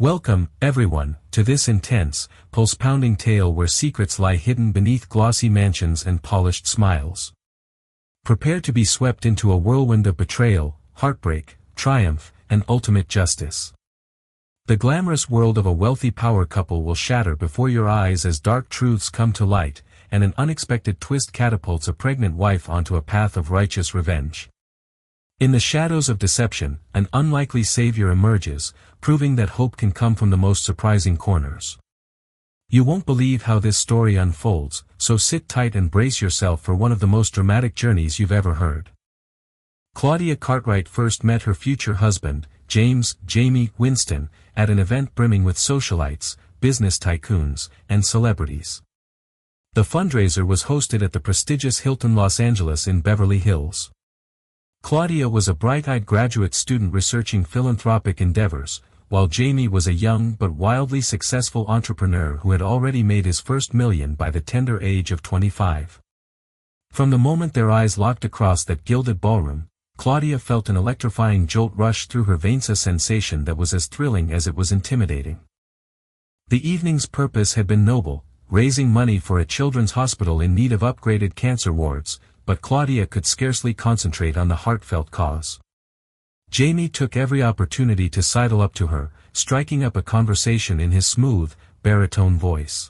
Welcome, everyone, to this intense, pulse-pounding tale where secrets lie hidden beneath glossy mansions and polished smiles. Prepare to be swept into a whirlwind of betrayal, heartbreak, triumph, and ultimate justice. The glamorous world of a wealthy power couple will shatter before your eyes as dark truths come to light, and an unexpected twist catapults a pregnant wife onto a path of righteous revenge. In the shadows of deception, an unlikely savior emerges, proving that hope can come from the most surprising corners. You won't believe how this story unfolds, so sit tight and brace yourself for one of the most dramatic journeys you've ever heard. Claudia Cartwright first met her future husband, Jamie Winston, at an event brimming with socialites, business tycoons, and celebrities. The fundraiser was hosted at the prestigious Hilton Los Angeles in Beverly Hills. Claudia was a bright-eyed graduate student researching philanthropic endeavors, while Jamie was a young but wildly successful entrepreneur who had already made his first million by the tender age of 25. From the moment their eyes locked across that gilded ballroom, Claudia felt an electrifying jolt rush through her veins, a sensation that was as thrilling as it was intimidating. The evening's purpose had been noble, raising money for a children's hospital in need of upgraded cancer wards, but Claudia could scarcely concentrate on the heartfelt cause. Jamie took every opportunity to sidle up to her, striking up a conversation in his smooth, baritone voice.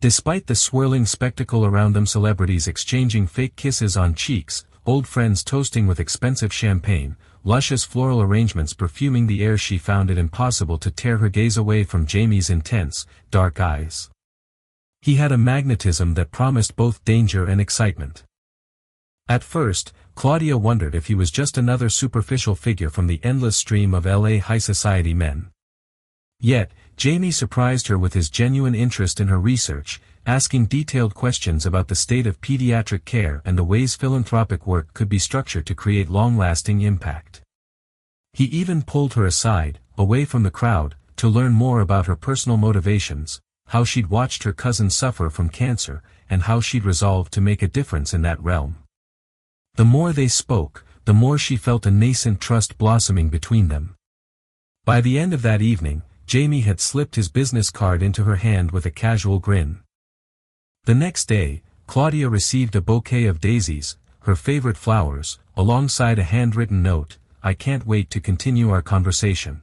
Despite the swirling spectacle around them, celebrities exchanging fake kisses on cheeks, old friends toasting with expensive champagne, luscious floral arrangements perfuming the air, she found it impossible to tear her gaze away from Jamie's intense, dark eyes. He had a magnetism that promised both danger and excitement. At first, Claudia wondered if he was just another superficial figure from the endless stream of LA high society men. Yet, Jamie surprised her with his genuine interest in her research, asking detailed questions about the state of pediatric care and the ways philanthropic work could be structured to create long-lasting impact. He even pulled her aside, away from the crowd, to learn more about her personal motivations, how she'd watched her cousin suffer from cancer, and how she'd resolved to make a difference in that realm. The more they spoke, the more she felt a nascent trust blossoming between them. By the end of that evening, Jamie had slipped his business card into her hand with a casual grin. The next day, Claudia received a bouquet of daisies, her favorite flowers, alongside a handwritten note, "I can't wait to continue our conversation.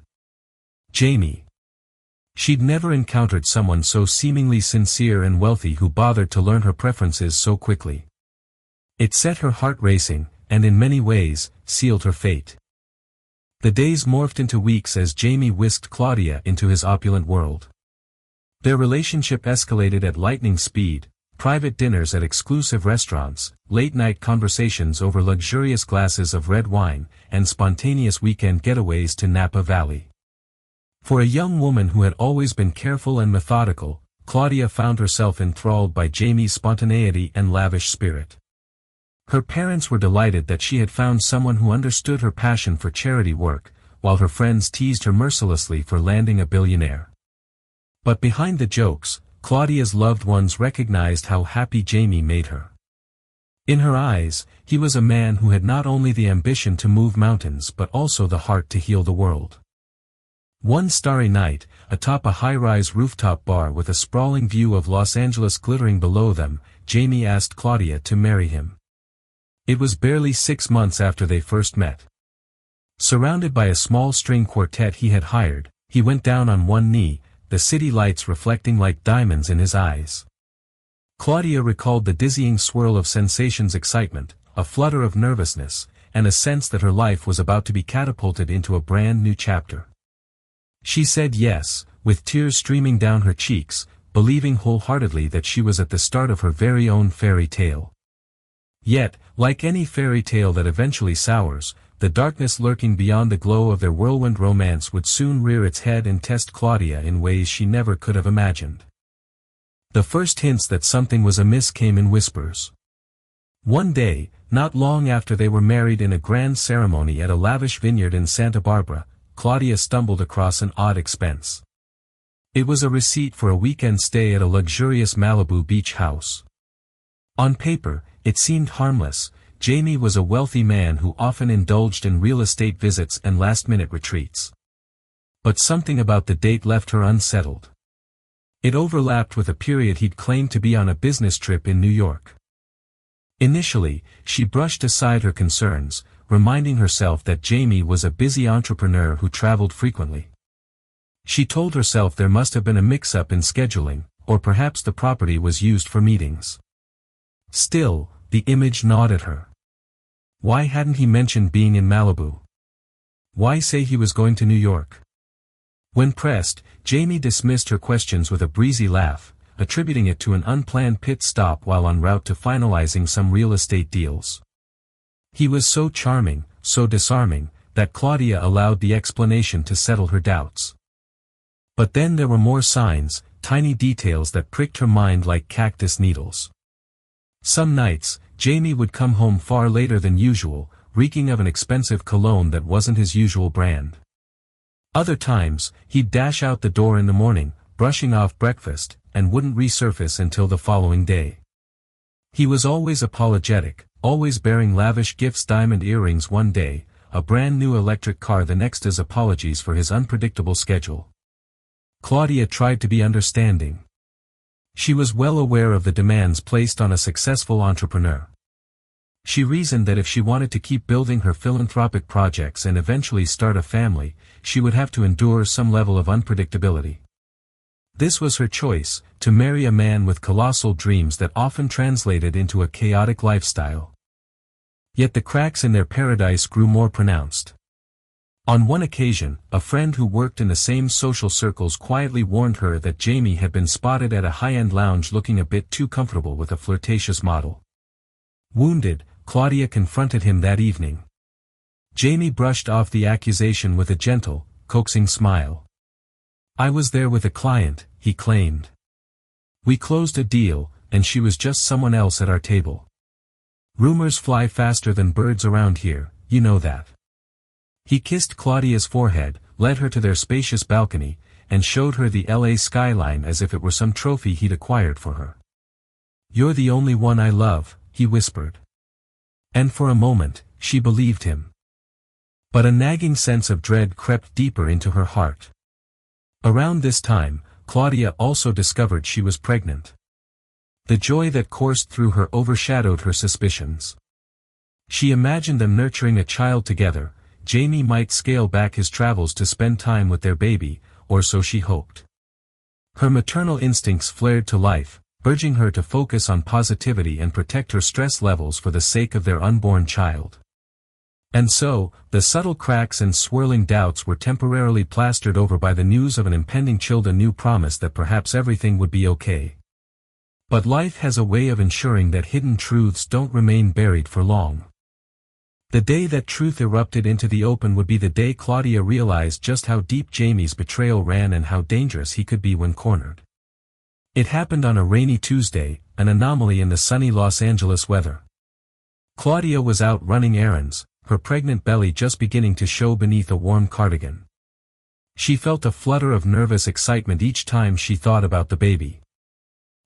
Jamie." She'd never encountered someone so seemingly sincere and wealthy who bothered to learn her preferences so quickly. It set her heart racing, and in many ways, sealed her fate. The days morphed into weeks as Jamie whisked Claudia into his opulent world. Their relationship escalated at lightning speed, private dinners at exclusive restaurants, late-night conversations over luxurious glasses of red wine, and spontaneous weekend getaways to Napa Valley. For a young woman who had always been careful and methodical, Claudia found herself enthralled by Jamie's spontaneity and lavish spirit. Her parents were delighted that she had found someone who understood her passion for charity work, while her friends teased her mercilessly for landing a billionaire. But behind the jokes, Claudia's loved ones recognized how happy Jamie made her. In her eyes, he was a man who had not only the ambition to move mountains but also the heart to heal the world. One starry night, atop a high-rise rooftop bar with a sprawling view of Los Angeles glittering below them, Jamie asked Claudia to marry him. It was barely 6 months after they first met. Surrounded by a small string quartet he had hired, he went down on one knee, the city lights reflecting like diamonds in his eyes. Claudia recalled the dizzying swirl of sensations, excitement, a flutter of nervousness, and a sense that her life was about to be catapulted into a brand new chapter. She said yes, with tears streaming down her cheeks, believing wholeheartedly that she was at the start of her very own fairy tale. Yet, like any fairy tale that eventually sours, the darkness lurking beyond the glow of their whirlwind romance would soon rear its head and test Claudia in ways she never could have imagined. The first hints that something was amiss came in whispers. One day, not long after they were married in a grand ceremony at a lavish vineyard in Santa Barbara, Claudia stumbled across an odd expense. It was a receipt for a weekend stay at a luxurious Malibu beach house. On paper, it seemed harmless. Jamie was a wealthy man who often indulged in real estate visits and last-minute retreats. But something about the date left her unsettled. It overlapped with a period he'd claimed to be on a business trip in New York. Initially, she brushed aside her concerns, reminding herself that Jamie was a busy entrepreneur who traveled frequently. She told herself there must have been a mix-up in scheduling, or perhaps the property was used for meetings. Still, the image gnawed at her. Why hadn't he mentioned being in Malibu? Why say he was going to New York? When pressed, Jamie dismissed her questions with a breezy laugh, attributing it to an unplanned pit stop while en route to finalizing some real estate deals. He was so charming, so disarming, that Claudia allowed the explanation to settle her doubts. But then there were more signs, tiny details that pricked her mind like cactus needles. Some nights, Jamie would come home far later than usual, reeking of an expensive cologne that wasn't his usual brand. Other times, he'd dash out the door in the morning, brushing off breakfast, and wouldn't resurface until the following day. He was always apologetic, always bearing lavish gifts, diamond earrings one day, a brand new electric car the next as apologies for his unpredictable schedule. Claudia tried to be understanding. She was well aware of the demands placed on a successful entrepreneur. She reasoned that if she wanted to keep building her philanthropic projects and eventually start a family, she would have to endure some level of unpredictability. This was her choice, to marry a man with colossal dreams that often translated into a chaotic lifestyle. Yet the cracks in their paradise grew more pronounced. On one occasion, a friend who worked in the same social circles quietly warned her that Jamie had been spotted at a high-end lounge looking a bit too comfortable with a flirtatious model. Wounded, Claudia confronted him that evening. Jamie brushed off the accusation with a gentle, coaxing smile. "I was there with a client," he claimed. "We closed a deal, and she was just someone else at our table. Rumors fly faster than birds around here, you know that." He kissed Claudia's forehead, led her to their spacious balcony, and showed her the LA skyline as if it were some trophy he'd acquired for her. "You're the only one I love," he whispered. And for a moment, she believed him. But a nagging sense of dread crept deeper into her heart. Around this time, Claudia also discovered she was pregnant. The joy that coursed through her overshadowed her suspicions. She imagined them nurturing a child together. Jamie might scale back his travels to spend time with their baby, or so she hoped. Her maternal instincts flared to life, urging her to focus on positivity and protect her stress levels for the sake of their unborn child. And so, the subtle cracks and swirling doubts were temporarily plastered over by the news of an impending child, a new promise that perhaps everything would be okay. But life has a way of ensuring that hidden truths don't remain buried for long. The day that truth erupted into the open would be the day Claudia realized just how deep Jamie's betrayal ran and how dangerous he could be when cornered. It happened on a rainy Tuesday, an anomaly in the sunny Los Angeles weather. Claudia was out running errands, her pregnant belly just beginning to show beneath a warm cardigan. She felt a flutter of nervous excitement each time she thought about the baby.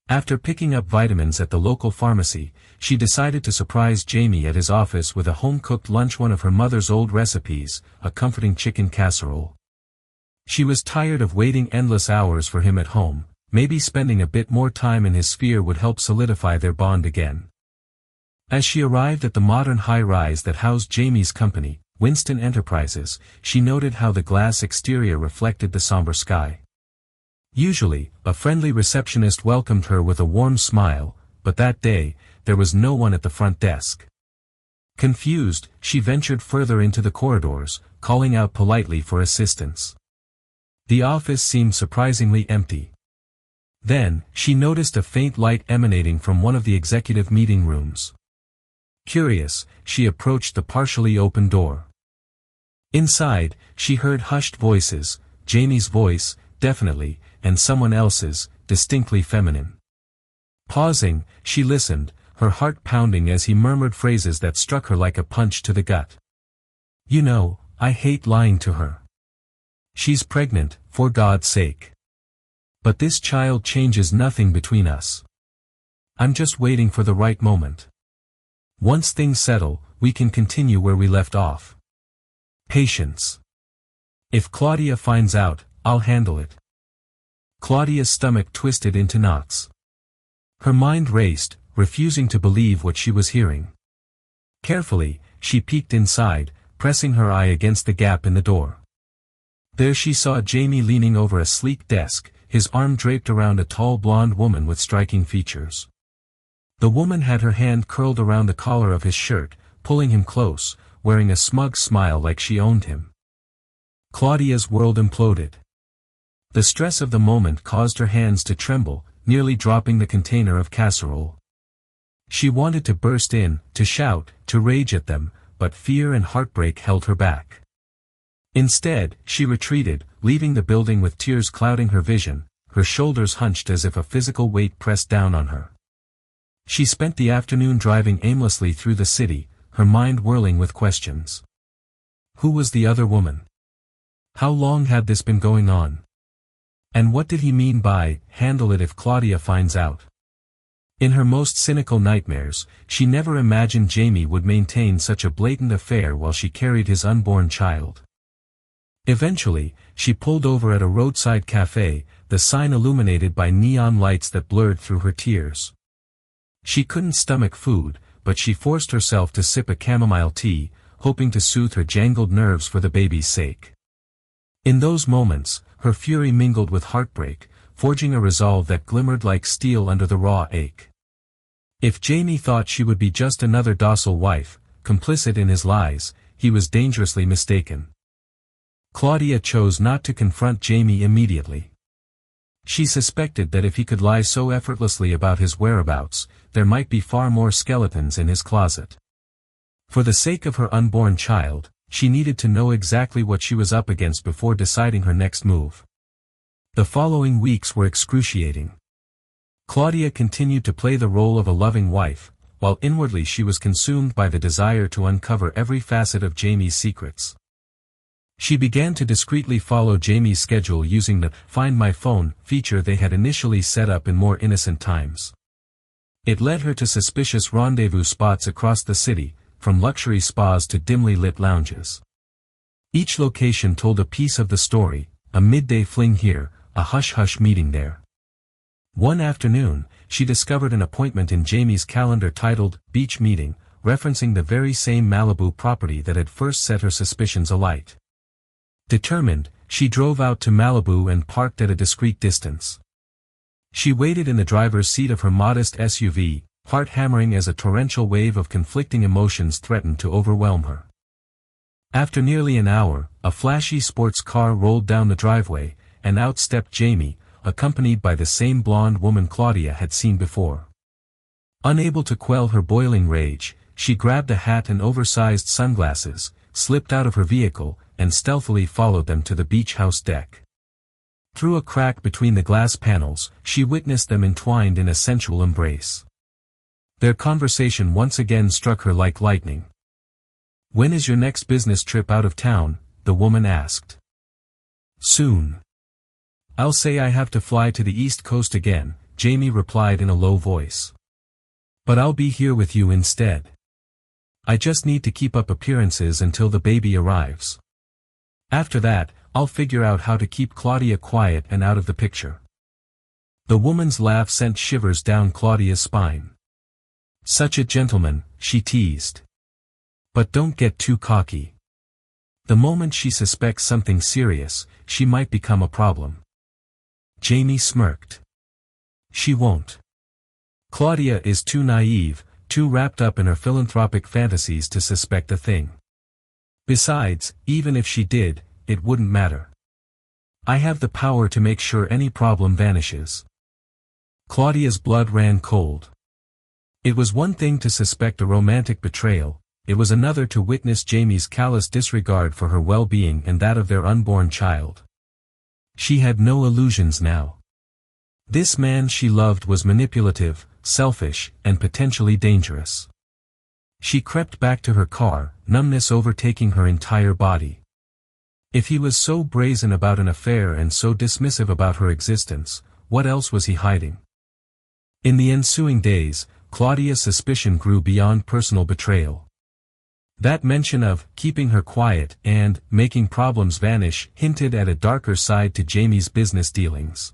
After picking up vitamins at the local pharmacy, she decided to surprise Jamie at his office with a home-cooked lunch, one of her mother's old recipes, a comforting chicken casserole. She was tired of waiting endless hours for him at home. Maybe spending a bit more time in his sphere would help solidify their bond again. As she arrived at the modern high-rise that housed Jamie's company, Winston Enterprises, she noted how the glass exterior reflected the somber sky. Usually, a friendly receptionist welcomed her with a warm smile, but that day, there was no one at the front desk. Confused, she ventured further into the corridors, calling out politely for assistance. The office seemed surprisingly empty. Then, she noticed a faint light emanating from one of the executive meeting rooms. Curious, she approached the partially open door. Inside, she heard hushed voices, Jamie's voice, definitely, and someone else's, distinctly feminine. Pausing, she listened, her heart pounding as he murmured phrases that struck her like a punch to the gut. "You know, I hate lying to her. She's pregnant, for God's sake. But this child changes nothing between us. I'm just waiting for the right moment. Once things settle, we can continue where we left off. Patience." If Claudia finds out, I'll handle it. Claudia's stomach twisted into knots. Her mind raced, refusing to believe what she was hearing. Carefully, she peeked inside, pressing her eye against the gap in the door. There she saw Jamie leaning over a sleek desk, his arm draped around a tall blonde woman with striking features. The woman had her hand curled around the collar of his shirt, pulling him close, wearing a smug smile like she owned him. Claudia's world imploded. The stress of the moment caused her hands to tremble, nearly dropping the container of casserole. She wanted to burst in, to shout, to rage at them, but fear and heartbreak held her back. Instead, she retreated, leaving the building with tears clouding her vision, her shoulders hunched as if a physical weight pressed down on her. She spent the afternoon driving aimlessly through the city, her mind whirling with questions. Who was the other woman? How long had this been going on? And what did he mean by, handle it if Claudia finds out? In her most cynical nightmares, she never imagined Jamie would maintain such a blatant affair while she carried his unborn child. Eventually, she pulled over at a roadside cafe, the sign illuminated by neon lights that blurred through her tears. She couldn't stomach food, but she forced herself to sip a chamomile tea, hoping to soothe her jangled nerves for the baby's sake. In those moments, her fury mingled with heartbreak, forging a resolve that glimmered like steel under the raw ache. If Jamie thought she would be just another docile wife, complicit in his lies, he was dangerously mistaken. Claudia chose not to confront Jamie immediately. She suspected that if he could lie so effortlessly about his whereabouts, there might be far more skeletons in his closet. For the sake of her unborn child, she needed to know exactly what she was up against before deciding her next move. The following weeks were excruciating. Claudia continued to play the role of a loving wife, while inwardly she was consumed by the desire to uncover every facet of Jamie's secrets. She began to discreetly follow Jamie's schedule using the "Find My Phone" feature they had initially set up in more innocent times. It led her to suspicious rendezvous spots across the city, from luxury spas to dimly lit lounges. Each location told a piece of the story, a midday fling here, a hush-hush meeting there. One afternoon, she discovered an appointment in Jamie's calendar titled "Beach Meeting," referencing the very same Malibu property that had first set her suspicions alight. Determined, she drove out to Malibu and parked at a discreet distance. She waited in the driver's seat of her modest SUV, heart hammering as a torrential wave of conflicting emotions threatened to overwhelm her. After nearly an hour, a flashy sports car rolled down the driveway, and out stepped Jamie, accompanied by the same blonde woman Claudia had seen before. Unable to quell her boiling rage, she grabbed a hat and oversized sunglasses, slipped out of her vehicle, and stealthily followed them to the beach house deck. Through a crack between the glass panels, she witnessed them entwined in a sensual embrace. Their conversation once again struck her like lightning. "When is your next business trip out of town?" the woman asked. "Soon. I'll say I have to fly to the East Coast again," Jamie replied in a low voice. "But I'll be here with you instead. I just need to keep up appearances until the baby arrives. After that, I'll figure out how to keep Claudia quiet and out of the picture." The woman's laugh sent shivers down Claudia's spine. "Such a gentleman," she teased. "But don't get too cocky. The moment she suspects something serious, she might become a problem." Jamie smirked. "She won't. Claudia is too naive, too wrapped up in her philanthropic fantasies to suspect a thing. Besides, even if she did, it wouldn't matter. I have the power to make sure any problem vanishes." Claudia's blood ran cold. It was one thing to suspect a romantic betrayal, it was another to witness Jamie's callous disregard for her well-being and that of their unborn child. She had no illusions now. This man she loved was manipulative, selfish, and potentially dangerous. She crept back to her car, numbness overtaking her entire body. If he was so brazen about an affair and so dismissive about her existence, what else was he hiding? In the ensuing days, Claudia's suspicion grew beyond personal betrayal. That mention of keeping her quiet and making problems vanish hinted at a darker side to Jamie's business dealings.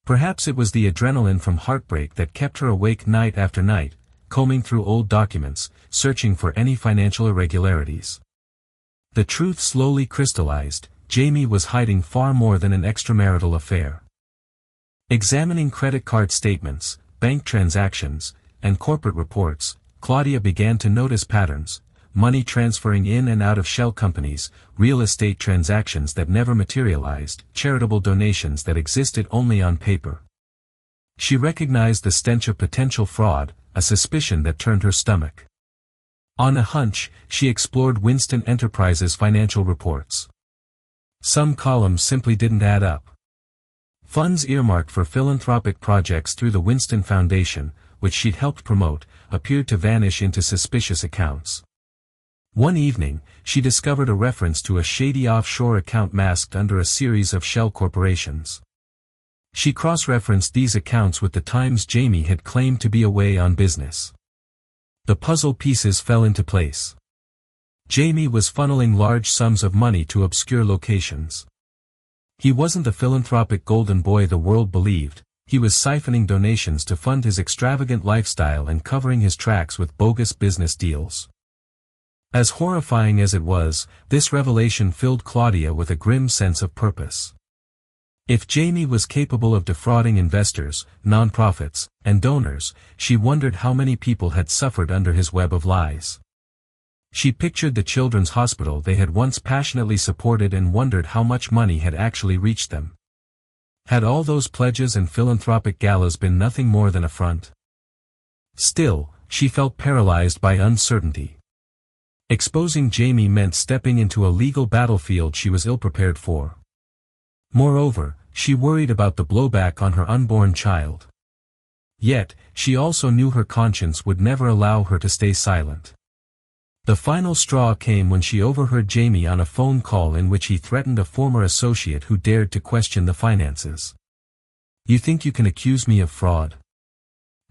Perhaps it was the adrenaline from heartbreak that kept her awake night after night, combing through old documents, searching for any financial irregularities. The truth slowly crystallized: Jamie was hiding far more than an extramarital affair. Examining credit card statements, bank transactions, and corporate reports, Claudia began to notice patterns: money transferring in and out of shell companies, real estate transactions that never materialized, charitable donations that existed only on paper. She recognized the stench of potential fraud, a suspicion that turned her stomach. On a hunch, she explored Winston Enterprises' financial reports. Some columns simply didn't add up. Funds earmarked for philanthropic projects through the Winston Foundation, which she'd helped promote, appeared to vanish into suspicious accounts. One evening, she discovered a reference to a shady offshore account masked under a series of shell corporations. She cross-referenced these accounts with the times Jamie had claimed to be away on business. The puzzle pieces fell into place. Jamie was funneling large sums of money to obscure locations. He wasn't the philanthropic golden boy the world believed. He was siphoning donations to fund his extravagant lifestyle and covering his tracks with bogus business deals. As horrifying as it was, this revelation filled Claudia with a grim sense of purpose. If Jamie was capable of defrauding investors, nonprofits, and donors, she wondered how many people had suffered under his web of lies. She pictured the children's hospital they had once passionately supported and wondered how much money had actually reached them. Had all those pledges and philanthropic galas been nothing more than a front? Still, she felt paralyzed by uncertainty. Exposing Jamie meant stepping into a legal battlefield she was ill-prepared for. Moreover, she worried about the blowback on her unborn child. Yet, she also knew her conscience would never allow her to stay silent. The final straw came when she overheard Jamie on a phone call in which he threatened a former associate who dared to question the finances. "You think you can accuse me of fraud?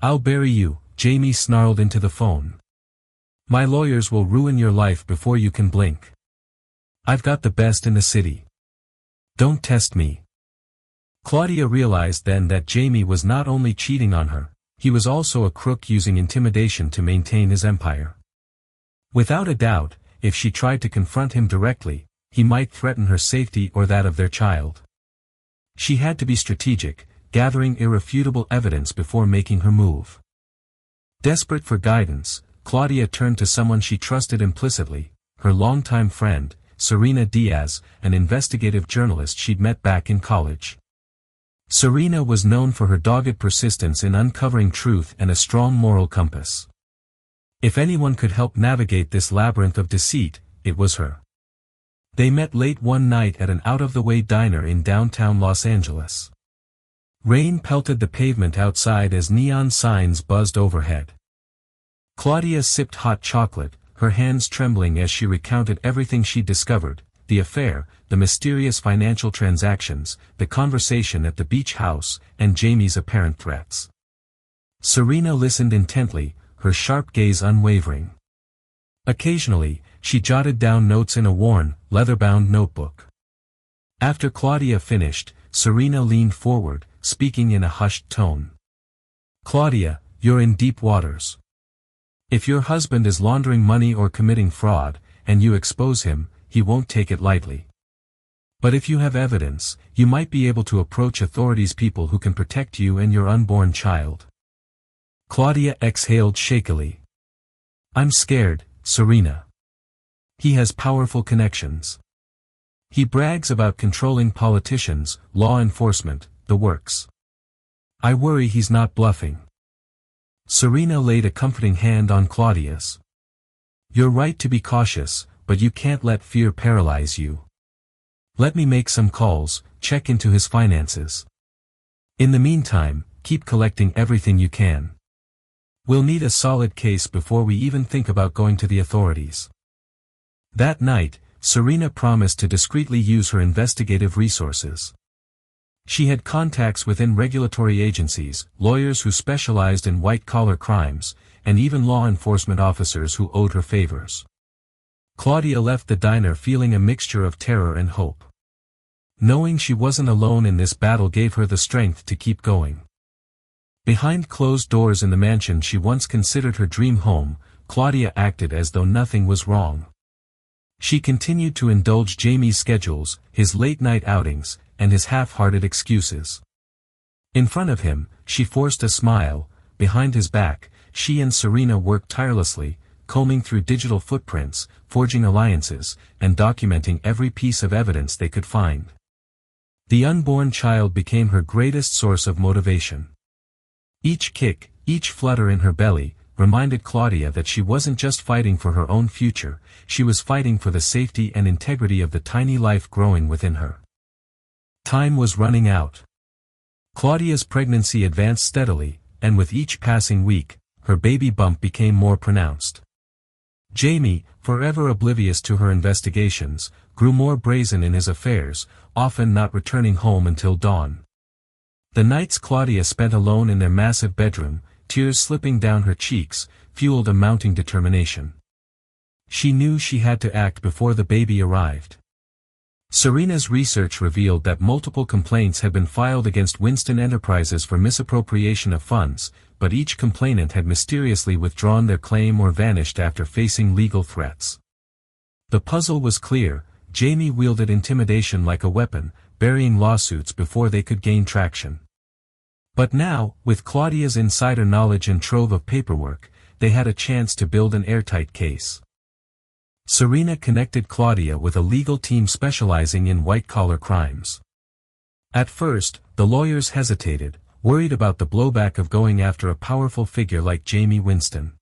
I'll bury you," Jamie snarled into the phone. "My lawyers will ruin your life before you can blink. I've got the best in the city. Don't test me." Claudia realized then that Jamie was not only cheating on her, he was also a crook using intimidation to maintain his empire. Without a doubt, if she tried to confront him directly, he might threaten her safety or that of their child. She had to be strategic, gathering irrefutable evidence before making her move. Desperate for guidance, Claudia turned to someone she trusted implicitly, her longtime friend, Serena Diaz, an investigative journalist she'd met back in college. Serena was known for her dogged persistence in uncovering truth and a strong moral compass. If anyone could help navigate this labyrinth of deceit, it was her. They met late one night at an out-of-the-way diner in downtown Los Angeles. Rain pelted the pavement outside as neon signs buzzed overhead. Claudia sipped hot chocolate, her hands trembling as she recounted everything she'd discovered: the affair, the mysterious financial transactions, the conversation at the beach house, and Jamie's apparent threats. Serena listened intently, her sharp gaze unwavering. Occasionally, she jotted down notes in a worn, leather-bound notebook. After Claudia finished, Serena leaned forward, speaking in a hushed tone. "Claudia, you're in deep waters. If your husband is laundering money or committing fraud, and you expose him, he won't take it lightly. But if you have evidence, you might be able to approach authorities, people who can protect you and your unborn child." Claudia exhaled shakily. "I'm scared, Serena. He has powerful connections. He brags about controlling politicians, law enforcement, the works. I worry he's not bluffing." Serena laid a comforting hand on Claudia's. "You're right to be cautious, but you can't let fear paralyze you. Let me make some calls, check into his finances. In the meantime, keep collecting everything you can. We'll need a solid case before we even think about going to the authorities." That night, Serena promised to discreetly use her investigative resources. She had contacts within regulatory agencies, lawyers who specialized in white-collar crimes, and even law enforcement officers who owed her favors. Claudia left the diner feeling a mixture of terror and hope. Knowing she wasn't alone in this battle gave her the strength to keep going. Behind closed doors in the mansion she once considered her dream home, Claudia acted as though nothing was wrong. She continued to indulge Jamie's schedules, his late-night outings, and his half-hearted excuses. In front of him, she forced a smile. Behind his back, she and Serena worked tirelessly, combing through digital footprints, forging alliances, and documenting every piece of evidence they could find. The unborn child became her greatest source of motivation. Each kick, each flutter in her belly, reminded Claudia that she wasn't just fighting for her own future, she was fighting for the safety and integrity of the tiny life growing within her. Time was running out. Claudia's pregnancy advanced steadily, and with each passing week, her baby bump became more pronounced. Jamie, forever oblivious to her investigations, grew more brazen in his affairs, often not returning home until dawn. The nights Claudia spent alone in their massive bedroom, tears slipping down her cheeks, fueled a mounting determination. She knew she had to act before the baby arrived. Serena's research revealed that multiple complaints had been filed against Winston Enterprises for misappropriation of funds, but each complainant had mysteriously withdrawn their claim or vanished after facing legal threats. The puzzle was clear: Jamie wielded intimidation like a weapon, burying lawsuits before they could gain traction. But now, with Claudia's insider knowledge and trove of paperwork, they had a chance to build an airtight case. Serena connected Claudia with a legal team specializing in white-collar crimes. At first, the lawyers hesitated, worried about the blowback of going after a powerful figure like Jamie Winston.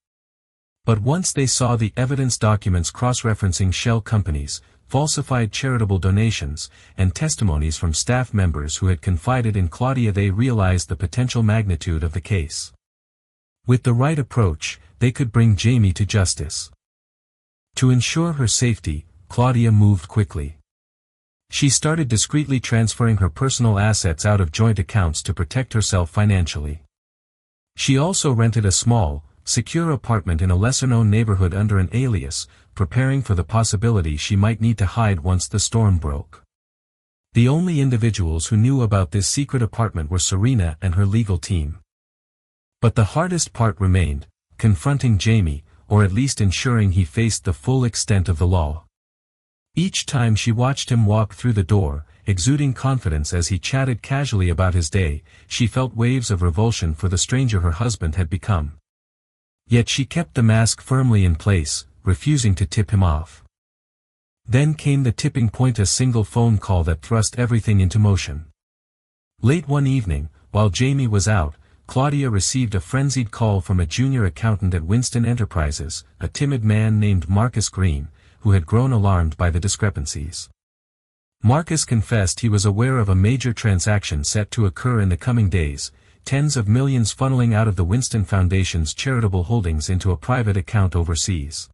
But once they saw the evidence documents cross-referencing shell companies, falsified charitable donations, and testimonies from staff members who had confided in Claudia, they realized the potential magnitude of the case. With the right approach, they could bring Jamie to justice. To ensure her safety, Claudia moved quickly. She started discreetly transferring her personal assets out of joint accounts to protect herself financially. She also rented a small, secure apartment in a lesser-known neighborhood under an alias, preparing for the possibility she might need to hide once the storm broke. The only individuals who knew about this secret apartment were Serena and her legal team. But the hardest part remained: confronting Jamie, or at least ensuring he faced the full extent of the law. Each time she watched him walk through the door, exuding confidence as he chatted casually about his day, she felt waves of revulsion for the stranger her husband had become. Yet she kept the mask firmly in place, refusing to tip him off. Then came the tipping point: a single phone call that thrust everything into motion. Late one evening, while Jamie was out, Claudia received a frenzied call from a junior accountant at Winston Enterprises, a timid man named Marcus Green, who had grown alarmed by the discrepancies. Marcus confessed he was aware of a major transaction set to occur in the coming days, tens of millions funneling out of the Winston Foundation's charitable holdings into a private account overseas.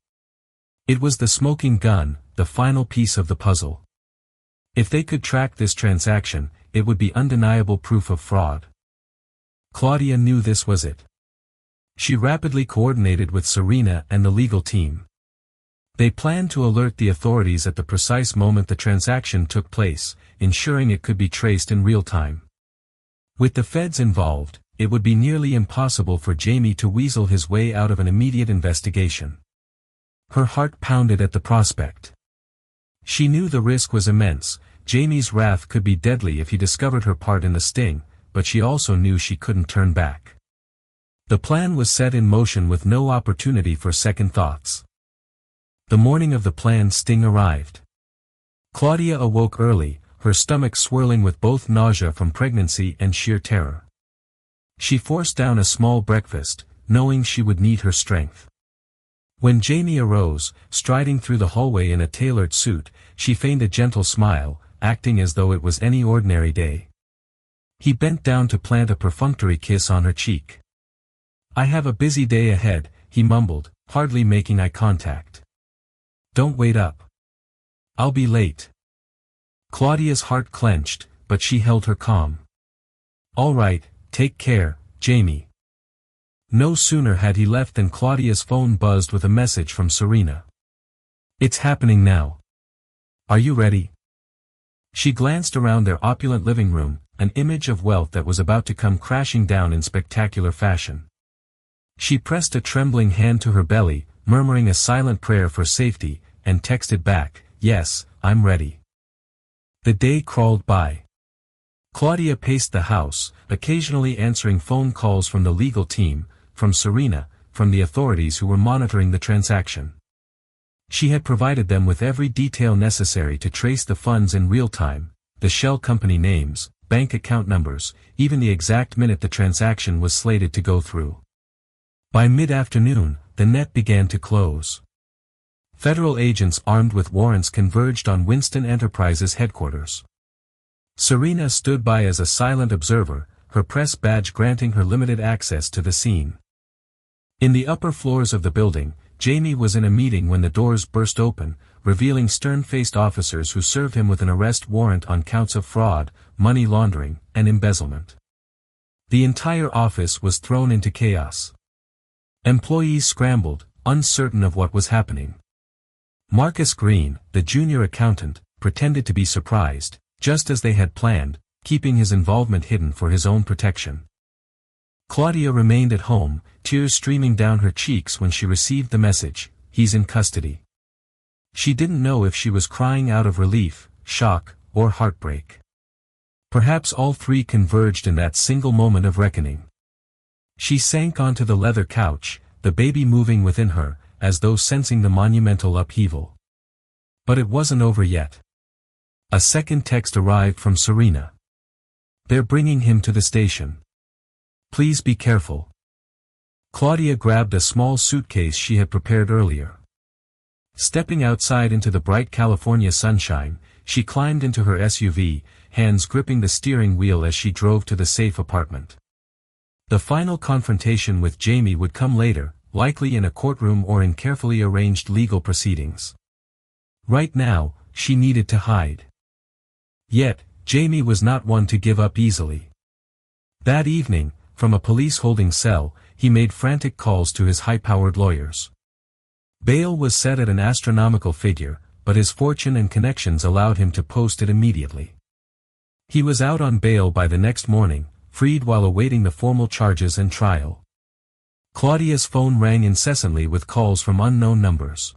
It was the smoking gun, the final piece of the puzzle. If they could track this transaction, it would be undeniable proof of fraud. Claudia knew this was it. She rapidly coordinated with Serena and the legal team. They planned to alert the authorities at the precise moment the transaction took place, ensuring it could be traced in real time. With the feds involved, it would be nearly impossible for Jamie to weasel his way out of an immediate investigation. Her heart pounded at the prospect. She knew the risk was immense. Jamie's wrath could be deadly if he discovered her part in the sting, but she also knew she couldn't turn back. The plan was set in motion with no opportunity for second thoughts. The morning of the planned sting arrived. Claudia awoke early, her stomach swirling with both nausea from pregnancy and sheer terror. She forced down a small breakfast, knowing she would need her strength. When Jamie arose, striding through the hallway in a tailored suit, she feigned a gentle smile, acting as though it was any ordinary day. He bent down to plant a perfunctory kiss on her cheek. "I have a busy day ahead," he mumbled, hardly making eye contact. "Don't wait up. I'll be late." Claudia's heart clenched, but she held her calm. "All right, take care, Jamie." No sooner had he left than Claudia's phone buzzed with a message from Serena. It's happening now. Are you ready? She glanced around their opulent living room, an image of wealth that was about to come crashing down in spectacular fashion. She pressed a trembling hand to her belly, murmuring a silent prayer for safety, and texted back, "Yes, I'm ready." The day crawled by. Claudia paced the house, occasionally answering phone calls from the legal team, from Serena, from the authorities who were monitoring the transaction. She had provided them with every detail necessary to trace the funds in real time, the shell company names, bank account numbers, even the exact minute the transaction was slated to go through. By mid-afternoon, the net began to close. Federal agents armed with warrants converged on Winston Enterprises headquarters. Serena stood by as a silent observer, her press badge granting her limited access to the scene. In the upper floors of the building, Jamie was in a meeting when the doors burst open, revealing stern-faced officers who served him with an arrest warrant on counts of fraud, money laundering, and embezzlement. The entire office was thrown into chaos. Employees scrambled, uncertain of what was happening. Marcus Green, the junior accountant, pretended to be surprised, just as they had planned, keeping his involvement hidden for his own protection. Claudia remained at home, tears streaming down her cheeks when she received the message, "He's in custody." She didn't know if she was crying out of relief, shock, or heartbreak. Perhaps all three converged in that single moment of reckoning. She sank onto the leather couch, the baby moving within her, as though sensing the monumental upheaval. But it wasn't over yet. A second text arrived from Serena. "They're bringing him to the station. Please be careful." Claudia grabbed a small suitcase she had prepared earlier. Stepping outside into the bright California sunshine, she climbed into her SUV, hands gripping the steering wheel as she drove to the safe apartment. The final confrontation with Jamie would come later, likely in a courtroom or in carefully arranged legal proceedings. Right now, she needed to hide. Yet, Jamie was not one to give up easily. That evening, from a police holding cell, he made frantic calls to his high-powered lawyers. Bail was set at an astronomical figure, but his fortune and connections allowed him to post it immediately. He was out on bail by the next morning, freed while awaiting the formal charges and trial. Claudia's phone rang incessantly with calls from unknown numbers.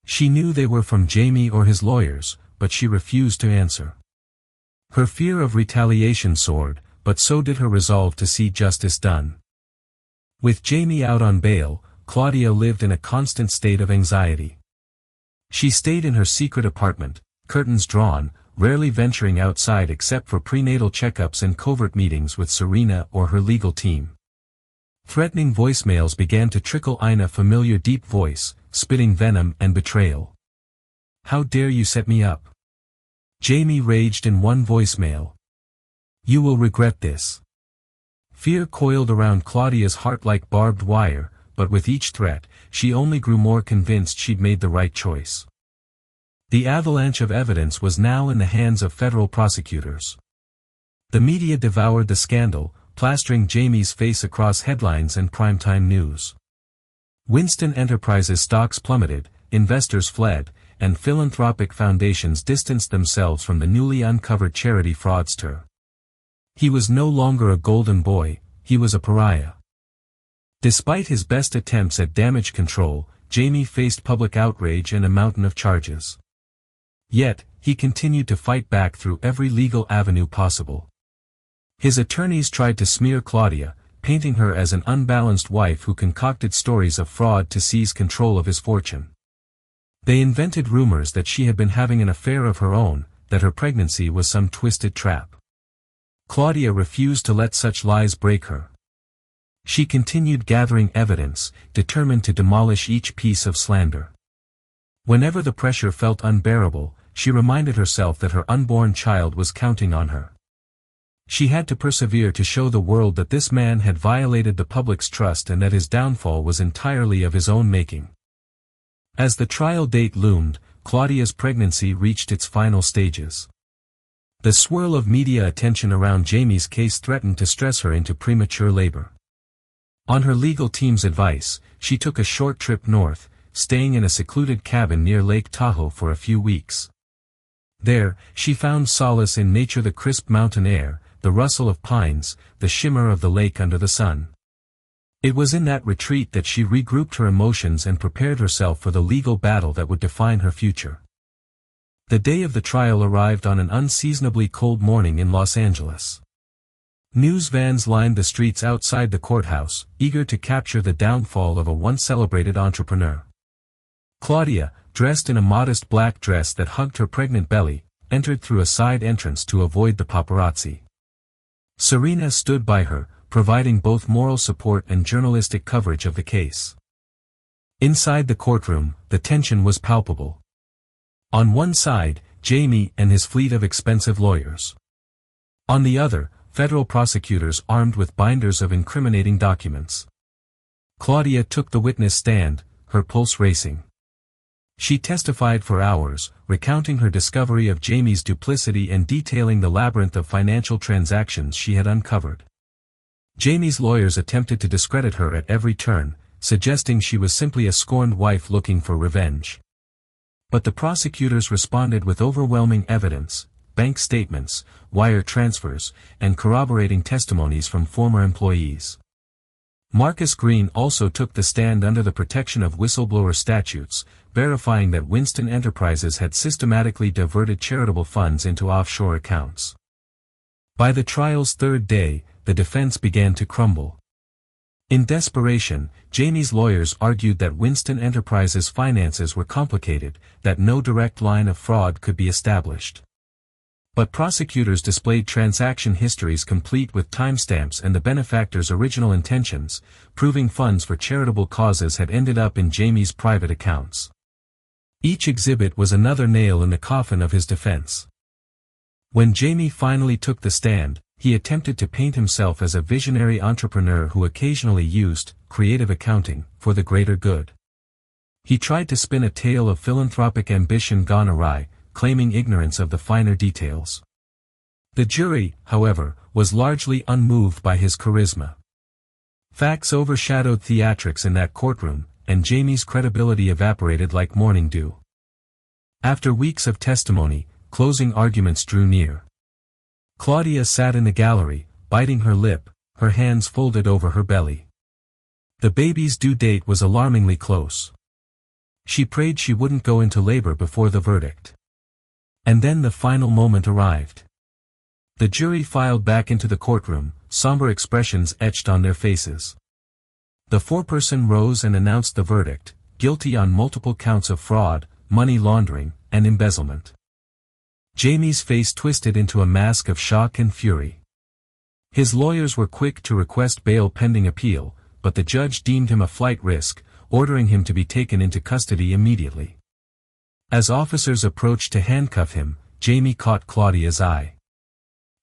She knew they were from Jamie or his lawyers, but she refused to answer. Her fear of retaliation soared, but so did her resolve to see justice done. With Jamie out on bail, Claudia lived in a constant state of anxiety. She stayed in her secret apartment, curtains drawn, rarely venturing outside except for prenatal checkups and covert meetings with Serena or her legal team. Threatening voicemails began to trickle in, a familiar deep voice, spitting venom and betrayal. "How dare you set me up?" Jamie raged in one voicemail. "You will regret this." Fear coiled around Claudia's heart like barbed wire, but with each threat, she only grew more convinced she'd made the right choice. The avalanche of evidence was now in the hands of federal prosecutors. The media devoured the scandal, plastering Jamie's face across headlines and primetime news. Winston Enterprises stocks plummeted, investors fled, and philanthropic foundations distanced themselves from the newly uncovered charity fraudster. He was no longer a golden boy, he was a pariah. Despite his best attempts at damage control, Jamie faced public outrage and a mountain of charges. Yet, he continued to fight back through every legal avenue possible. His attorneys tried to smear Claudia, painting her as an unbalanced wife who concocted stories of fraud to seize control of his fortune. They invented rumors that she had been having an affair of her own, that her pregnancy was some twisted trap. Claudia refused to let such lies break her. She continued gathering evidence, determined to demolish each piece of slander. Whenever the pressure felt unbearable, she reminded herself that her unborn child was counting on her. She had to persevere to show the world that this man had violated the public's trust and that his downfall was entirely of his own making. As the trial date loomed, Claudia's pregnancy reached its final stages. The swirl of media attention around Jamie's case threatened to stress her into premature labor. On her legal team's advice, she took a short trip north, staying in a secluded cabin near Lake Tahoe for a few weeks. There, she found solace in nature: the crisp mountain air, the rustle of pines, the shimmer of the lake under the sun. It was in that retreat that she regrouped her emotions and prepared herself for the legal battle that would define her future. The day of the trial arrived on an unseasonably cold morning in Los Angeles. News vans lined the streets outside the courthouse, eager to capture the downfall of a once celebrated entrepreneur. Claudia, dressed in a modest black dress that hugged her pregnant belly, entered through a side entrance to avoid the paparazzi. Serena stood by her, providing both moral support and journalistic coverage of the case. Inside the courtroom, the tension was palpable. On one side, Jamie and his fleet of expensive lawyers. On the other, federal prosecutors armed with binders of incriminating documents. Claudia took the witness stand, her pulse racing. She testified for hours, recounting her discovery of Jamie's duplicity and detailing the labyrinth of financial transactions she had uncovered. Jamie's lawyers attempted to discredit her at every turn, suggesting she was simply a scorned wife looking for revenge. But the prosecutors responded with overwhelming evidence: bank statements, wire transfers, and corroborating testimonies from former employees. Marcus Green also took the stand under the protection of whistleblower statutes, verifying that Winston Enterprises had systematically diverted charitable funds into offshore accounts. By the trial's third day, the defense began to crumble. In desperation, Jamie's lawyers argued that Winston Enterprises' finances were complicated, that no direct line of fraud could be established. But prosecutors displayed transaction histories complete with timestamps and the benefactor's original intentions, proving funds for charitable causes had ended up in Jamie's private accounts. Each exhibit was another nail in the coffin of his defense. When Jamie finally took the stand, he attempted to paint himself as a visionary entrepreneur who occasionally used creative accounting for the greater good. He tried to spin a tale of philanthropic ambition gone awry, claiming ignorance of the finer details. The jury, however, was largely unmoved by his charisma. Facts overshadowed theatrics in that courtroom, and Jamie's credibility evaporated like morning dew. After weeks of testimony, closing arguments drew near. Claudia sat in the gallery, biting her lip, her hands folded over her belly. The baby's due date was alarmingly close. She prayed she wouldn't go into labor before the verdict. And then the final moment arrived. The jury filed back into the courtroom, somber expressions etched on their faces. The foreperson rose and announced the verdict: guilty on multiple counts of fraud, money laundering, and embezzlement. Jamie's face twisted into a mask of shock and fury. His lawyers were quick to request bail pending appeal, but the judge deemed him a flight risk, ordering him to be taken into custody immediately. As officers approached to handcuff him, Jamie caught Claudia's eye.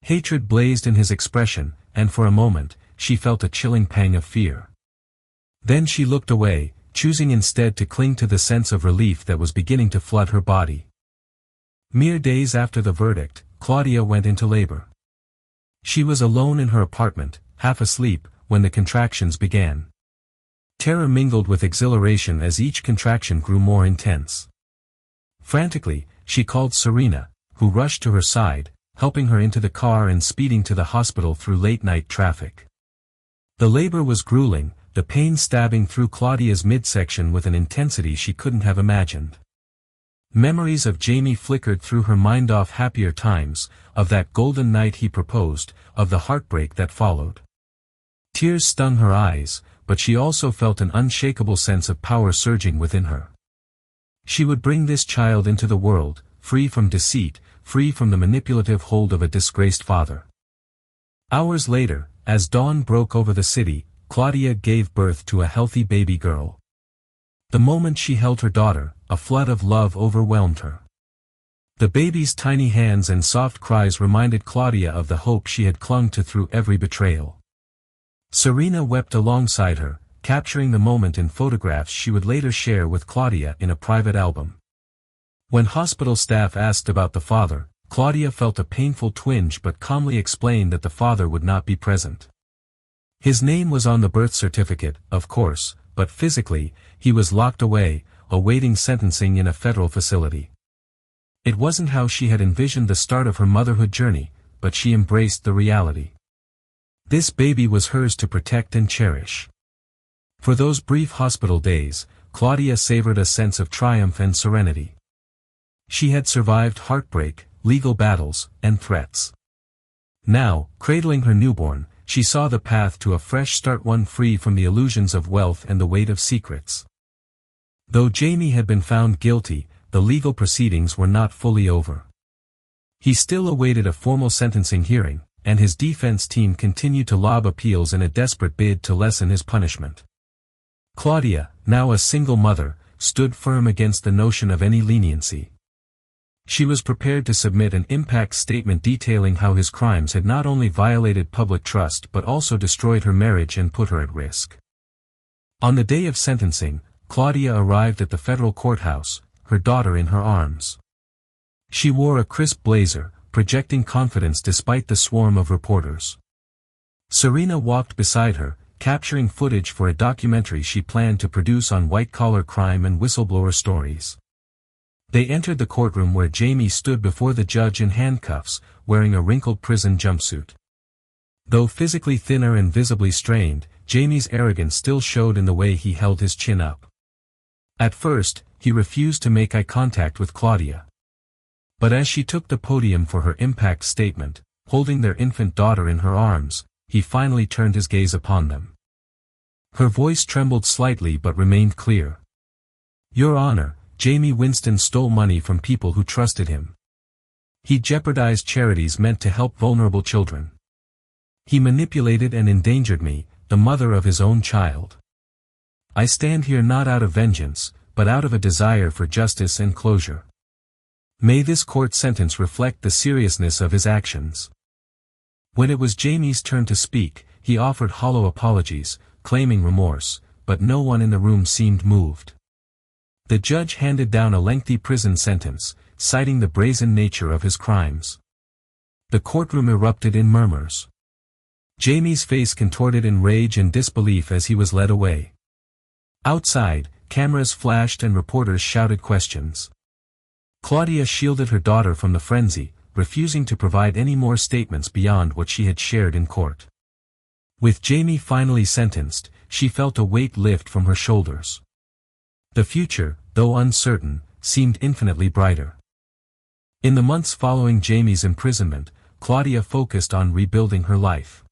Hatred blazed in his expression, and for a moment, she felt a chilling pang of fear. Then she looked away, choosing instead to cling to the sense of relief that was beginning to flood her body. Mere days after the verdict, Claudia went into labor. She was alone in her apartment, half asleep, when the contractions began. Terror mingled with exhilaration as each contraction grew more intense. Frantically, she called Serena, who rushed to her side, helping her into the car and speeding to the hospital through late-night traffic. The labor was grueling, the pain stabbing through Claudia's midsection with an intensity she couldn't have imagined. Memories of Jamie flickered through her mind, of happier times, of that golden night he proposed, of the heartbreak that followed. Tears stung her eyes, but she also felt an unshakable sense of power surging within her. She would bring this child into the world, free from deceit, free from the manipulative hold of a disgraced father. Hours later, as dawn broke over the city, Claudia gave birth to a healthy baby girl. The moment she held her daughter, a flood of love overwhelmed her. The baby's tiny hands and soft cries reminded Claudia of the hope she had clung to through every betrayal. Serena wept alongside her, capturing the moment in photographs she would later share with Claudia in a private album. When hospital staff asked about the father, Claudia felt a painful twinge but calmly explained that the father would not be present. His name was on the birth certificate, of course, but physically, he was locked away, awaiting sentencing in a federal facility. It wasn't how she had envisioned the start of her motherhood journey, but she embraced the reality. This baby was hers to protect and cherish. For those brief hospital days, Claudia savored a sense of triumph and serenity. She had survived heartbreak, legal battles, and threats. Now, cradling her newborn, she saw the path to a fresh start, one free from the illusions of wealth and the weight of secrets. Though Jamie had been found guilty, the legal proceedings were not fully over. He still awaited a formal sentencing hearing, and his defense team continued to lob appeals in a desperate bid to lessen his punishment. Claudia, now a single mother, stood firm against the notion of any leniency. She was prepared to submit an impact statement detailing how his crimes had not only violated public trust but also destroyed her marriage and put her at risk. On the day of sentencing, Claudia arrived at the federal courthouse, her daughter in her arms. She wore a crisp blazer, projecting confidence despite the swarm of reporters. Serena walked beside her, capturing footage for a documentary she planned to produce on white-collar crime and whistleblower stories. They entered the courtroom where Jamie stood before the judge in handcuffs, wearing a wrinkled prison jumpsuit. Though physically thinner and visibly strained, Jamie's arrogance still showed in the way he held his chin up. At first, he refused to make eye contact with Claudia. But as she took the podium for her impact statement, holding their infant daughter in her arms, he finally turned his gaze upon them. Her voice trembled slightly but remained clear. "Your Honor, Jamie Winston stole money from people who trusted him. He jeopardized charities meant to help vulnerable children. He manipulated and endangered me, the mother of his own child. I stand here not out of vengeance, but out of a desire for justice and closure. May this court sentence reflect the seriousness of his actions." When it was Jamie's turn to speak, he offered hollow apologies, claiming remorse, but no one in the room seemed moved. The judge handed down a lengthy prison sentence, citing the brazen nature of his crimes. The courtroom erupted in murmurs. Jamie's face contorted in rage and disbelief as he was led away. Outside, cameras flashed and reporters shouted questions. Claudia shielded her daughter from the frenzy, refusing to provide any more statements beyond what she had shared in court. With Jamie finally sentenced, she felt a weight lift from her shoulders. The future, though uncertain, seemed infinitely brighter. In the months following Jamie's imprisonment, Claudia focused on rebuilding her life.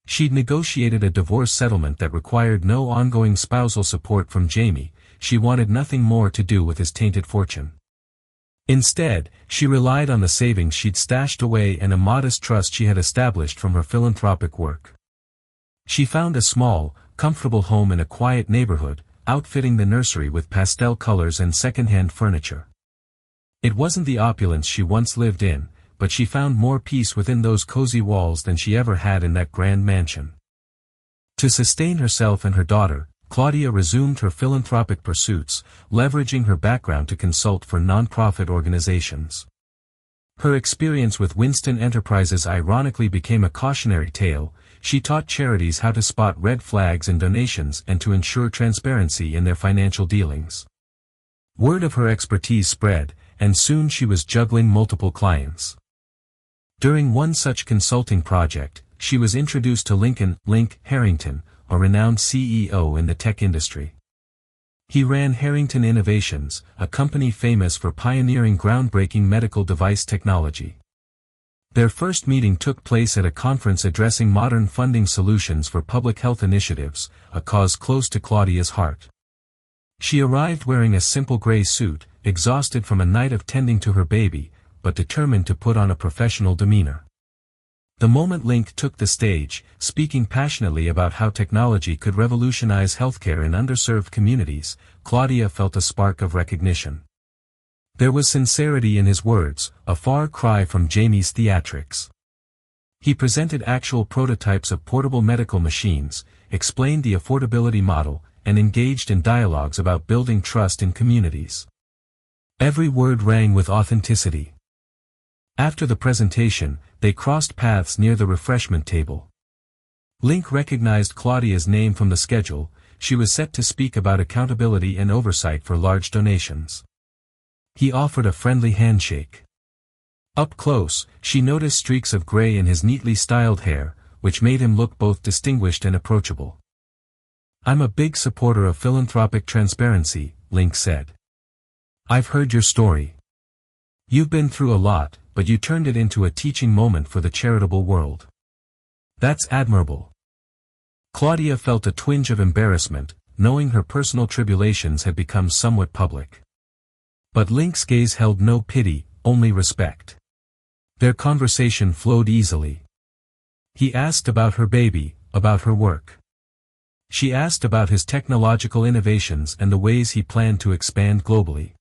She'd negotiated a divorce settlement that required no ongoing spousal support from Jamie. She wanted nothing more to do with his tainted fortune. Instead, she relied on the savings she'd stashed away and a modest trust she had established from her philanthropic work. She found a small, comfortable home in a quiet neighborhood, outfitting the nursery with pastel colors and second-hand furniture. It wasn't the opulence she once lived in, but she found more peace within those cozy walls than she ever had in that grand mansion. To sustain herself and her daughter, Claudia resumed her philanthropic pursuits, leveraging her background to consult for nonprofit organizations. Her experience with Winston Enterprises ironically became a cautionary tale. She taught charities how to spot red flags in donations and to ensure transparency in their financial dealings. Word of her expertise spread, and soon she was juggling multiple clients. During one such consulting project, she was introduced to Lincoln "Link" Harrington, a renowned CEO in the tech industry. He ran Harrington Innovations, a company famous for pioneering groundbreaking medical device technology. Their first meeting took place at a conference addressing modern funding solutions for public health initiatives, a cause close to Claudia's heart. She arrived wearing a simple gray suit, exhausted from a night of tending to her baby, but determined to put on a professional demeanor. The moment Link took the stage, speaking passionately about how technology could revolutionize healthcare in underserved communities, Claudia felt a spark of recognition. There was sincerity in his words, a far cry from Jamie's theatrics. He presented actual prototypes of portable medical machines, explained the affordability model, and engaged in dialogues about building trust in communities. Every word rang with authenticity. After the presentation, they crossed paths near the refreshment table. Link recognized Claudia's name from the schedule. she was set to speak about accountability and oversight for large donations. He offered a friendly handshake. Up close, she noticed streaks of gray in his neatly styled hair, which made him look both distinguished and approachable. "I'm a big supporter of philanthropic transparency," Link said. "I've heard your story. You've been through a lot, but you turned it into a teaching moment for the charitable world. That's admirable." Claudia felt a twinge of embarrassment, knowing her personal tribulations had become somewhat public. But Link's gaze held no pity, only respect. Their conversation flowed easily. He asked about her baby, about her work. She asked about his technological innovations and the ways he planned to expand globally.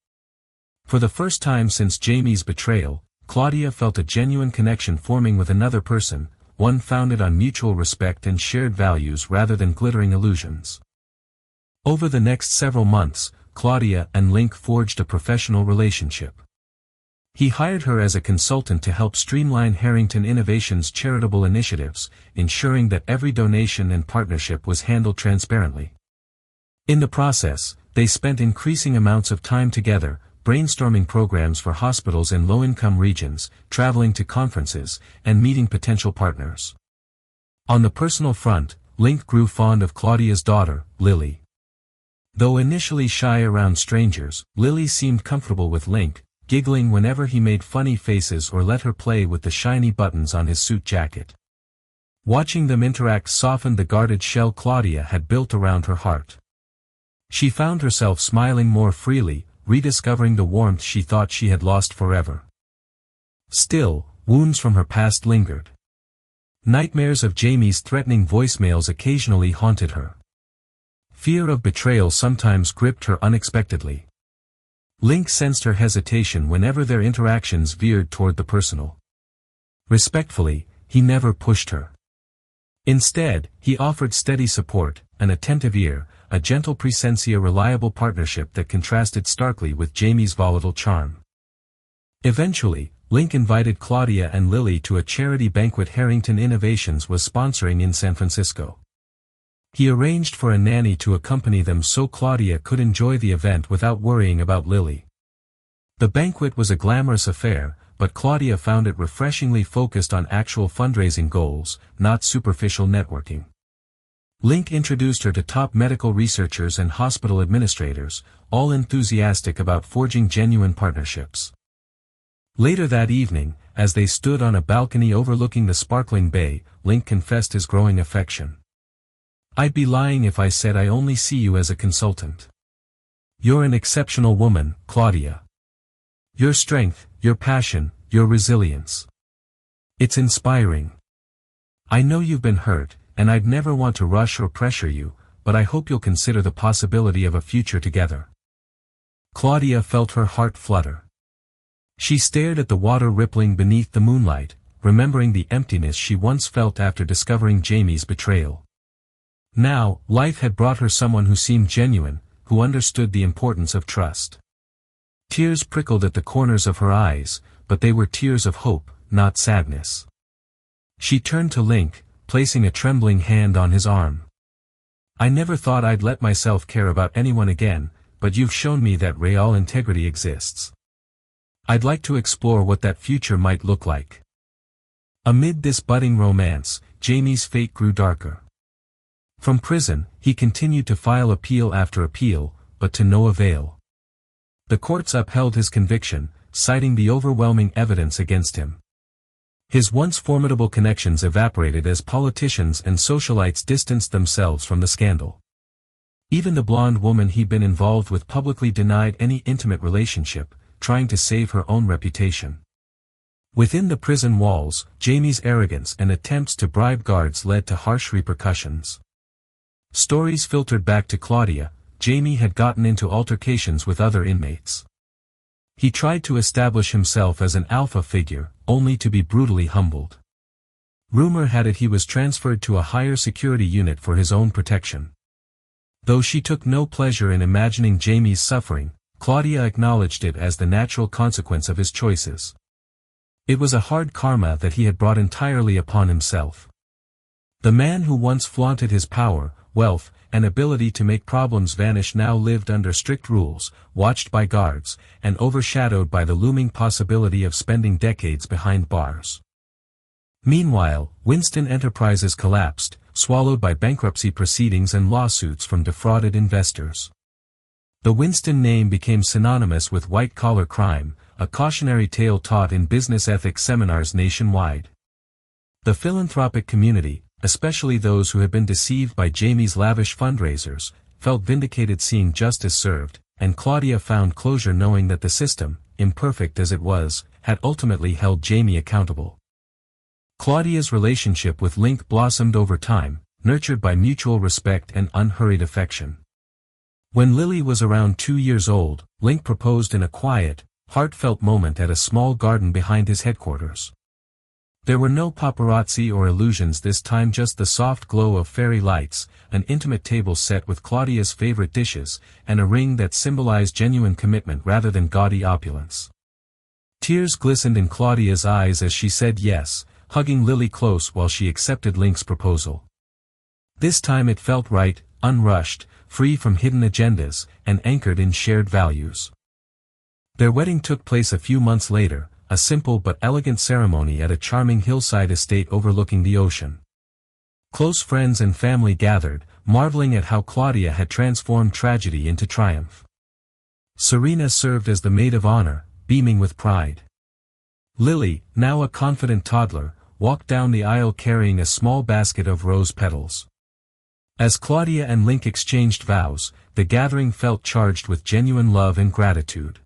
For the first time since Jamie's betrayal, Claudia felt a genuine connection forming with another person, one founded on mutual respect and shared values rather than glittering illusions. Over the next several months, Claudia and Link forged a professional relationship. He hired her as a consultant to help streamline Harrington Innovations' charitable initiatives, ensuring that every donation and partnership was handled transparently. In the process, they spent increasing amounts of time together, brainstorming programs for hospitals in low-income regions, traveling to conferences, and meeting potential partners. On the personal front, Link grew fond of Claudia's daughter, Lily. Though initially shy around strangers, Lily seemed comfortable with Link, giggling whenever he made funny faces or let her play with the shiny buttons on his suit jacket. Watching them interact softened the guarded shell Claudia had built around her heart. She found herself smiling more freely, rediscovering the warmth she thought she had lost forever. Still, wounds from her past lingered. Nightmares of Jamie's threatening voicemails occasionally haunted her. Fear of betrayal sometimes gripped her unexpectedly. Link sensed her hesitation whenever their interactions veered toward the personal. Respectfully, he never pushed her. Instead, he offered steady support, an attentive ear, a gentle presence, a reliable partnership that contrasted starkly with Jamie's volatile charm. Eventually, Link invited Claudia and Lily to a charity banquet Harrington Innovations was sponsoring in San Francisco. He arranged for a nanny to accompany them so Claudia could enjoy the event without worrying about Lily. The banquet was a glamorous affair, but Claudia found it refreshingly focused on actual fundraising goals, not superficial networking. Link introduced her to top medical researchers and hospital administrators, all enthusiastic about forging genuine partnerships. Later that evening, as they stood on a balcony overlooking the sparkling bay, Link confessed his growing affection. "I'd be lying if I said I only see you as a consultant. You're an exceptional woman, Claudia. Your strength, your passion, your resilience. It's inspiring. I know you've been hurt, and I'd never want to rush or pressure you, but I hope you'll consider the possibility of a future together." Claudia felt her heart flutter. She stared at the water rippling beneath the moonlight, remembering the emptiness she once felt after discovering Jamie's betrayal. Now, life had brought her someone who seemed genuine, who understood the importance of trust. Tears prickled at the corners of her eyes, but they were tears of hope, not sadness. She turned to Link, placing a trembling hand on his arm. "I never thought I'd let myself care about anyone again, but you've shown me that real integrity exists. I'd like to explore what that future might look like." Amid this budding romance, Jamie's fate grew darker. From prison, he continued to file appeal after appeal, but to no avail. The courts upheld his conviction, citing the overwhelming evidence against him. His once formidable connections evaporated as politicians and socialites distanced themselves from the scandal. Even the blonde woman he'd been involved with publicly denied any intimate relationship, trying to save her own reputation. Within the prison walls, Jamie's arrogance and attempts to bribe guards led to harsh repercussions. Stories filtered back to Claudia. Jamie had gotten into altercations with other inmates. He tried to establish himself as an alpha figure, only to be brutally humbled. Rumor had it he was transferred to a higher security unit for his own protection. Though she took no pleasure in imagining Jamie's suffering, Claudia acknowledged it as the natural consequence of his choices. It was a hard karma that he had brought entirely upon himself. The man who once flaunted his power, wealth, and ability to make problems vanish now lived under strict rules, watched by guards, and overshadowed by the looming possibility of spending decades behind bars. Meanwhile, Winston Enterprises collapsed, swallowed by bankruptcy proceedings and lawsuits from defrauded investors. The Winston name became synonymous with white-collar crime, a cautionary tale taught in business ethics seminars nationwide. The philanthropic community, especially those who had been deceived by Jamie's lavish fundraisers, felt vindicated seeing justice served, and Claudia found closure knowing that the system, imperfect as it was, had ultimately held Jamie accountable. Claudia's relationship with Link blossomed over time, nurtured by mutual respect and unhurried affection. When Lily was around 2 years old, Link proposed in a quiet, heartfelt moment at a small garden behind his headquarters. There were no paparazzi or illusions this time, just the soft glow of fairy lights, an intimate table set with Claudia's favorite dishes, and a ring that symbolized genuine commitment rather than gaudy opulence. Tears glistened in Claudia's eyes as she said yes, hugging Lily close while she accepted Link's proposal. This time it felt right, unrushed, free from hidden agendas, and anchored in shared values. Their wedding took place a few months later, a simple but elegant ceremony at a charming hillside estate overlooking the ocean. Close friends and family gathered, marveling at how Claudia had transformed tragedy into triumph. Serena served as the maid of honor, beaming with pride. Lily, now a confident toddler, walked down the aisle carrying a small basket of rose petals. As Claudia and Link exchanged vows, the gathering felt charged with genuine love and gratitude.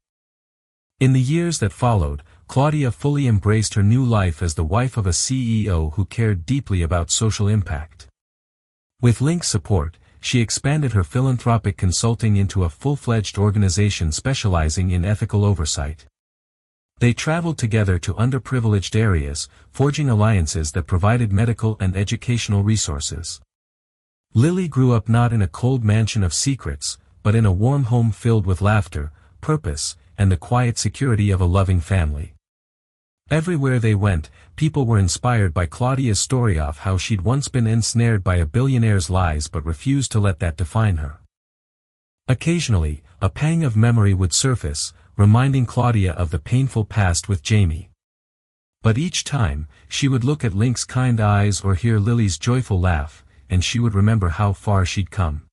In the years that followed, Claudia fully embraced her new life as the wife of a CEO who cared deeply about social impact. With Link's support, she expanded her philanthropic consulting into a full-fledged organization specializing in ethical oversight. They traveled together to underprivileged areas, forging alliances that provided medical and educational resources. Lily grew up not in a cold mansion of secrets, but in a warm home filled with laughter, purpose, and the quiet security of a loving family. Everywhere they went, people were inspired by Claudia's story of how she'd once been ensnared by a billionaire's lies but refused to let that define her. Occasionally, a pang of memory would surface, reminding Claudia of the painful past with Jamie. But each time, she would look at Link's kind eyes or hear Lily's joyful laugh, and she would remember how far she'd come.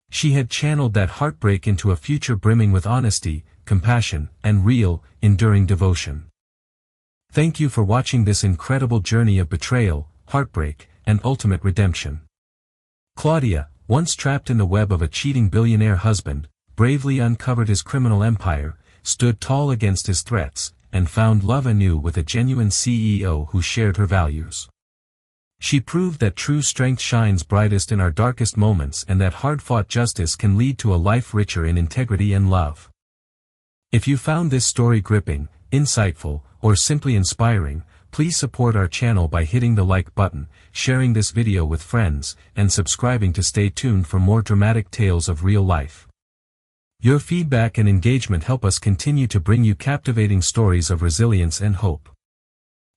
She had channeled that heartbreak into a future brimming with honesty, compassion, and real, enduring devotion. Thank you for watching this incredible journey of betrayal, heartbreak, and ultimate redemption. Claudia, once trapped in the web of a cheating billionaire husband, bravely uncovered his criminal empire, stood tall against his threats, and found love anew with a genuine CEO who shared her values. She proved that true strength shines brightest in our darkest moments and that hard-fought justice can lead to a life richer in integrity and love. If you found this story gripping, insightful, or simply inspiring, please support our channel by hitting the like button, sharing this video with friends, and subscribing to stay tuned for more dramatic tales of real life. Your feedback and engagement help us continue to bring you captivating stories of resilience and hope.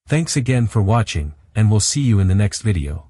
Thanks again for watching, and we'll see you in the next video.